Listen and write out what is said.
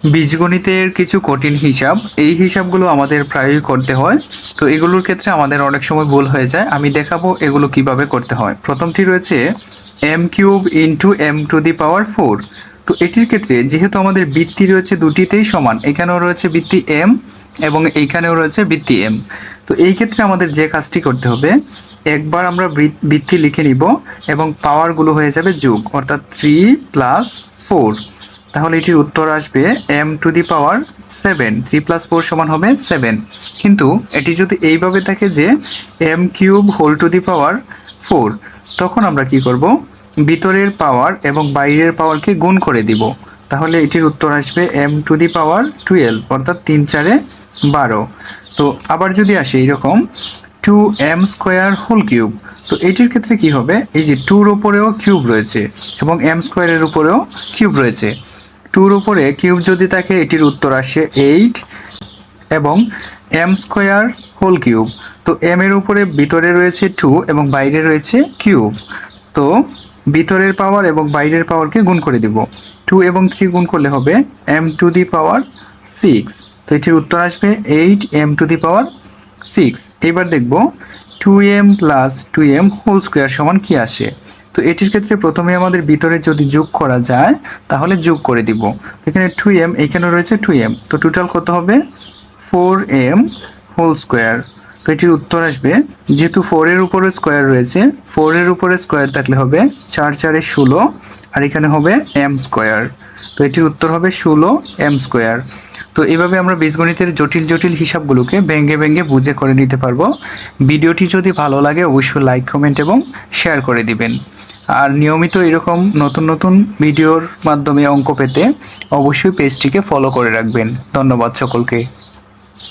বীজগণিতের কিছু কঠিন হিসাব, এই হিসাবগুলো আমাদের প্রায়ই করতে হয়। তো এগুলোর ক্ষেত্রে আমাদের অনেক সময় ভুল হয়ে যায়। আমি দেখাবো এগুলো কিভাবে করতে হয়। প্রথমটি রয়েছে M cube into M to the power 4। তো এটির ক্ষেত্রে যেহেতু আমাদের বৃত্তি রয়েছে দুটিতেই সমান, এখানেও রয়েছে বৃত্তি এম এবং এইখানেও রয়েছে বৃত্তি এম। তো এই ক্ষেত্রে আমাদের যে কাজটি করতে হবে, একবার আমরা বৃত্তি লিখে নিব এবং পাওয়ারগুলো হয়ে যাবে যোগ, অর্থাৎ 3 প্লাস 4। তাহলে এটির উত্তর আসবে M to the power 7। 3 plus 4 সমান হবে 7। কিন্তু এটি যদি এইভাবে থাকে যে M cube whole to the power 4, তখন আমরা কি করব, ভিতরের পাওয়ার এবং বাইরের পাওয়ারকে গুণ করে দিব। তাহলে এটির উত্তর আসবে এম টু দি পাওয়ার 12, অর্থাৎ 3 4 12। তো আবার যদি আসে এইরকম 2m স্কোয়ার হোল কিউব, তো এটির ক্ষেত্রে কি হবে, এই যে 2-র উপরেও কিউব রয়েছে এবং m স্কোয়ারের উপরেও কিউব রয়েছে। 2-র উপরে কিউব যদি থাকে এটির উত্তর আসে 8 এবং m স্কোয়ার হোল কিউব। তো m এর উপরে ভিতরে রয়েছে 2 এবং বাইরে রয়েছে কিউব। তো ভিতরের পাওয়ার এবং বাইরের পাওয়ারকে গুণ করে দিব। 2 এবং 3 গুণ করলে হবে m টু দি পাওয়ার 6। তো এটির উত্তর আসবে 8m টু দি পাওয়ার 6। এবার দেখব 2m plus 2m whole square সমান কি আসে। তো এটির ক্ষেত্রে প্রথমে আমাদের ভিতরে যদি যোগ করা যায় তাহলে যোগ করে দিব। এখানে 2m, এখানে রয়েছে 2m, তো টোটাল কত হবে 4m হোল স্কোয়ার। তো এটির উত্তর আসবে, যেহেতু 4 এর উপরে স্কোয়ার রয়েছে, 4 এর উপরে স্কোয়ার থাকলে হবে 4 4 16 আর এখানে হবে m স্কোয়ার। তো এটির উত্তর হবে 16m স্কোয়ার। তো এভাবে আমরা বীজগণিতের জটিল জটিল হিসাবগুলোকে ভেঙে ভেঙে বুঝে করে নিতে পারবো। ভিডিওটি যদি ভালো লাগে অবশ্যই লাইক, কমেন্ট এবং শেয়ার করে দিবেন। আর নিয়মিত এরকম নতুন নতুন ভিডিওর মাধ্যমে অঙ্ক পেতে অবশ্যই পেজটিকে ফলো করে রাখবেন। ধন্যবাদ সকলকে।